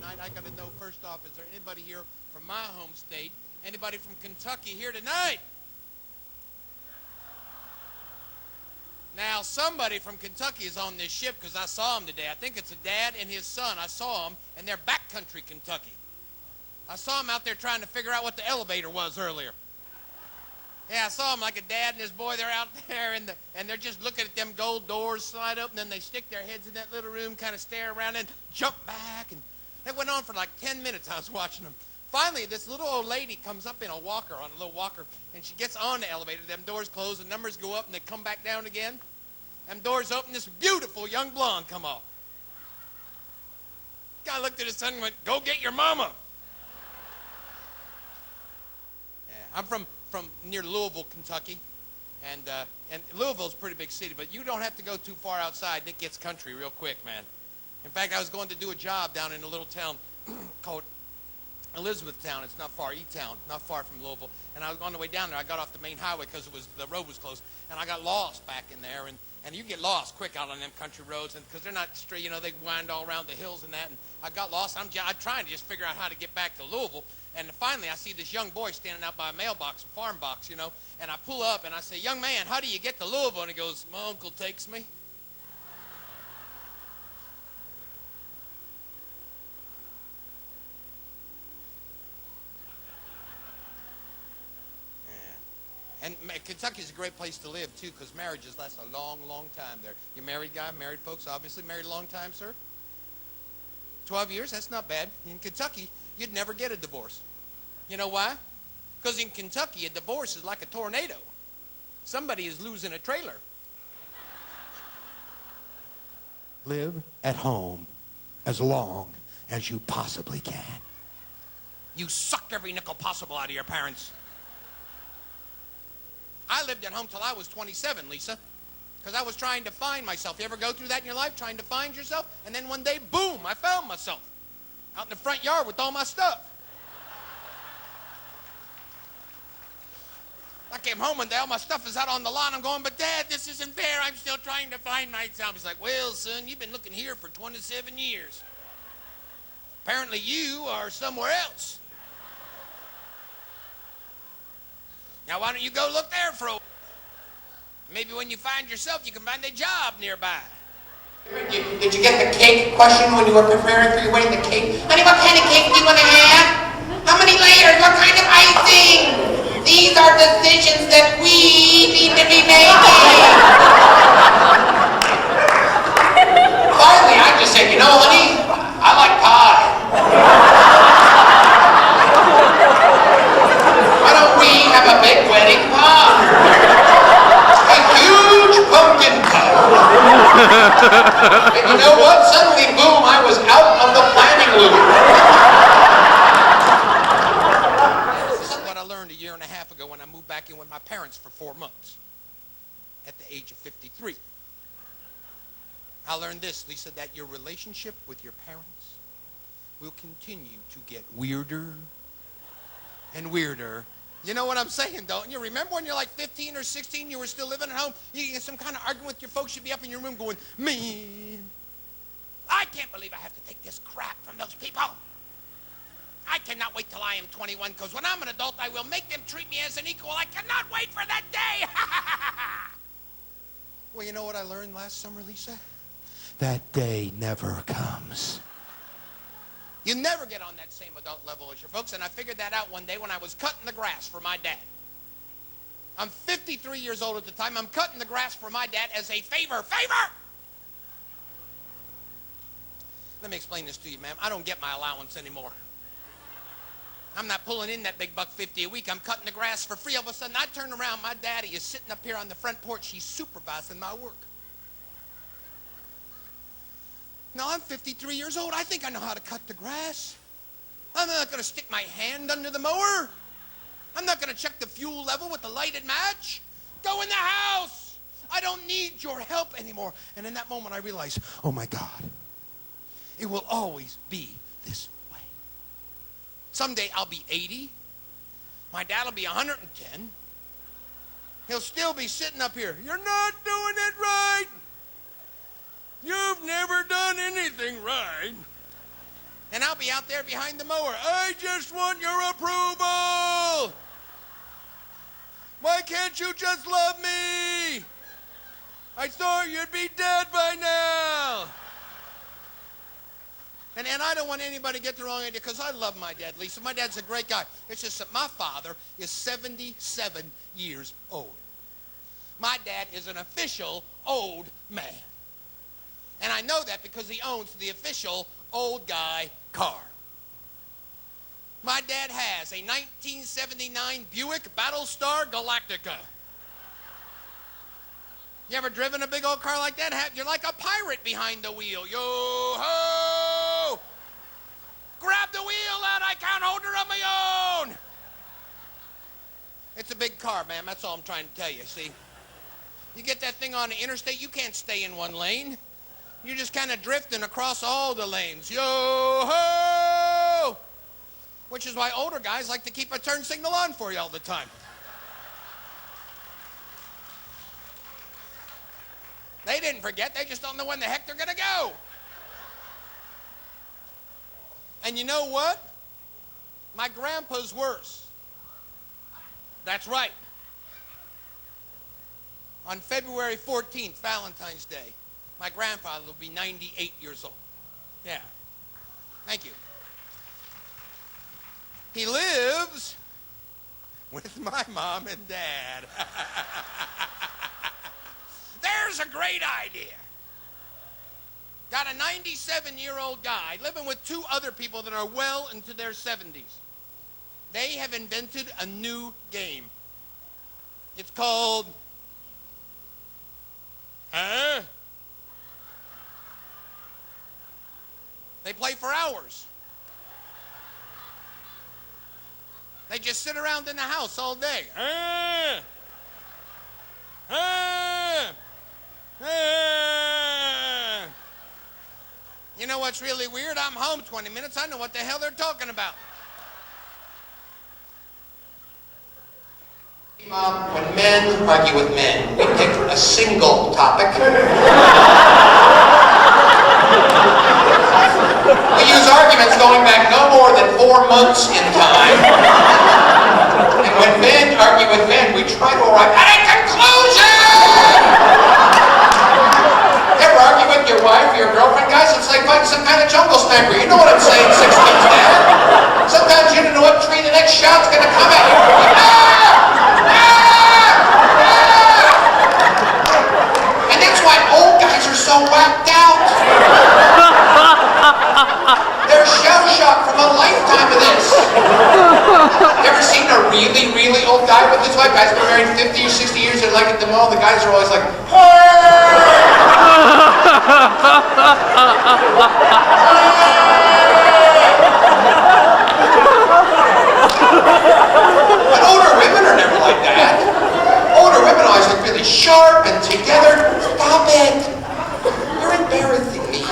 tonight. I got to know, first off, is there anybody here from my home state? Anybody from Kentucky here tonight? Now, somebody from Kentucky is on this ship because I saw him today. I think it's a dad and his son. I saw them, and they're backcountry Kentucky. I saw them out there trying to figure out what the elevator was earlier. Yeah, I saw them like a dad and his boy. They're out there, and they're just looking at them gold doors slide up, and then they stick their heads in that little room, kind of stare around and jump back. And that went on for like 10 minutes. I was watching them. Finally, this little old lady comes up in a walker, on a little walker, and she gets on the elevator. Them doors close, the numbers go up, and they come back down again. Them doors open, this beautiful young blonde come off. Guy looked at his son and went, "Go get your mama." Yeah, I'm from near Louisville, Kentucky, and Louisville's a pretty big city, but you don't have to go too far outside. It gets country real quick, man. In fact, I was going to do a job down in a little town called Elizabethtown. It's not far, E-Town, not far from Louisville. And I was on the way down there. I got off the main highway because the road was closed, and I got lost back in there. And you get lost quick out on them country roads, and because they're not straight, they wind all around the hills and that. And I got lost. I'm trying to just figure out how to get back to Louisville. And finally, I see this young boy standing out by a mailbox, a farm box, and I pull up and I say, "Young man, how do you get to Louisville?" And he goes, "My uncle takes me." And Kentucky's a great place to live, too, because marriages last a long, long time there. You married guy, married folks, obviously. Married a long time, sir? 12 years? That's not bad. In Kentucky, you'd never get a divorce. You know why? Because in Kentucky, a divorce is like a tornado. Somebody is losing a trailer. Live at home as long as you possibly can. You sucked every nickel possible out of your parents. I lived at home till I was 27, Lisa, because I was trying to find myself. You ever go through that in your life, trying to find yourself? And then one day, boom, I found myself out in the front yard with all my stuff. I came home one day, all my stuff is out on the lawn. I'm going, "But Dad, this isn't fair. I'm still trying to find myself." He's like, "Well, son, you've been looking here for 27 years. Apparently you are somewhere else. Now, why don't you go look there for a while? Maybe when you find yourself, you can find a job nearby." Did you get the cake question when you were preparing for your wedding? The cake? "Honey, what kind of cake do you want to have? How many layers? What kind of icing? These are decisions that we need to be making." Finally, I just said, "Honey, I like pie. Why don't we have a big wedding pie? A huge pumpkin pie." And you know what? Suddenly, boom, I was out of the planning loop. This is what I learned a year and a half ago when I moved back in with my parents for 4 months at the age of 53. I learned this, Lisa, that your relationship with your parents will continue to get weirder and weirder. You know what I'm saying, don't you? Remember when you're like 15 or 16, you were still living at home, you get some kind of argument with your folks, you'd be up in your room going, "Man, I can't believe I have to take this crap from those people. I cannot wait till I am 21, because when I'm an adult, I will make them treat me as an equal. I cannot wait for that day." Well, you know what I learned last summer, Lisa? That day never comes. You never get on that same adult level as your folks, and I figured that out one day when I was cutting the grass for my dad. I'm 53 years old at the time. I'm cutting the grass for my dad as a favor. Favor! Let me explain this to you, ma'am. I don't get my allowance anymore. I'm not pulling in that big $1.50 a week. I'm cutting the grass for free. All of a sudden, I turn around. My daddy is sitting up here on the front porch. He's supervising my work. Now, I'm 53 years old. I think I know how to cut the grass. I'm not going to stick my hand under the mower. I'm not going to check the fuel level with the lighted match. Go in the house. I don't need your help anymore. And in that moment, I realized, oh, my God, it will always be this way. Someday, I'll be 80. My dad will be 110. He'll still be sitting up here. "You're not doing it right. You've never done anything right." And I'll I'll be out there behind the mower. I just want your approval. Why can't you just love me? I thought you'd be dead by now. And I don't want anybody to get the wrong idea, because I love my dad, Lisa. My dad's a great guy. It's just that my father is 77 years old. My dad is an official old man. And I know that because he owns the official old guy car. My dad has a 1979 Buick Battlestar Galactica. You ever driven a big old car like that? You're like a pirate behind the wheel. Yo-ho! Grab the wheel out, I can't hold her on my own. It's a big car, man. That's all I'm trying to tell you, see? You get that thing on the interstate, you can't stay in one lane. You're just kind of drifting across all the lanes. Yo-ho! Which is why older guys like to keep a turn signal on for you all the time. They didn't forget. They just don't know when the heck they're going to go. And you know what? My grandpa's worse. That's right. On February 14th, Valentine's Day, my grandfather will be 98 years old. Yeah. Thank you. He lives with my mom and dad. There's a great idea. Got a 97-year-old guy living with two other people that are well into their 70s. They have invented a new game. It's called... They play for hours. They just sit around in the house all day. You know what's really weird? I'm home 20 minutes. I know what the hell they're talking about. Mom, when men argue with men, we pick a single topic. We use arguments going back no more than 4 months in time. And when men argue with men, we try to arrive at a conclusion! Ever argue with your wife or your girlfriend? Guys, it's like fighting some kind of jungle sniper. You know what I'm saying, 6 feet down. Sometimes you don't know what tree the next shot's gonna come at you. And that's why old guys are so whacked out. They're shell-shocked from a lifetime of this. You ever seen a really, really old guy with his wife? Guys been married 50 or 60 years, they're like at the mall, the guys are always like, but older women are never like that. Older women always look really sharp and together. Stop it. You're embarrassing me.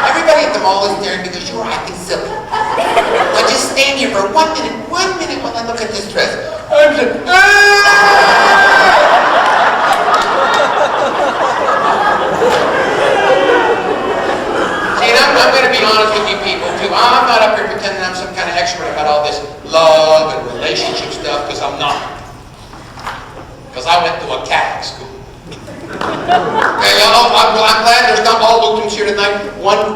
Everybody at the mall is staring because you're acting silly. Now just stand here for 1 minute while I look at this dress. See, and I'm going to be honest with you people too. I'm not up here pretending I'm some kind of expert about all this love and relationship stuff, because I'm not. Because I went to a Catholic school. Okay, I'm glad there's not all Lutherans here tonight. One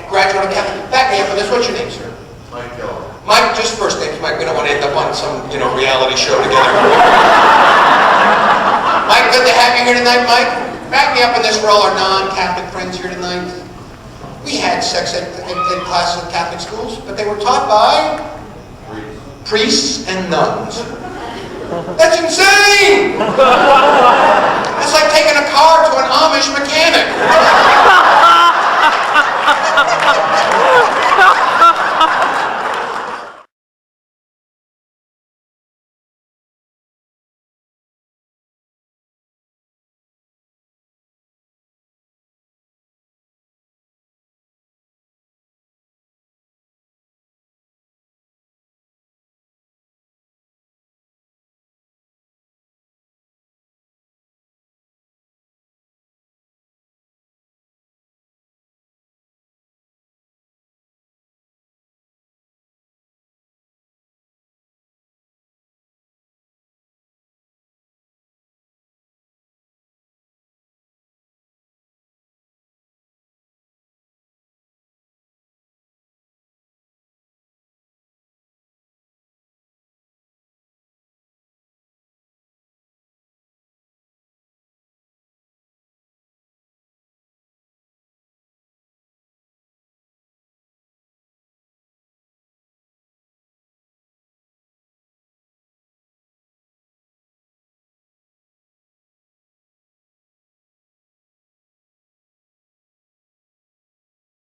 graduate of Catholic. Back me up for this. What's your name, sir? Mike Keller. Mike, just first names, Mike. We don't want to end up on some, reality show together. Mike, good to have you here tonight, Mike. Back me up on this for all our non-Catholic friends here tonight. We had sex ed classes in Catholic schools, but they were taught by priests and nuns. That's insane! It's like taking a car to an Amish mechanic.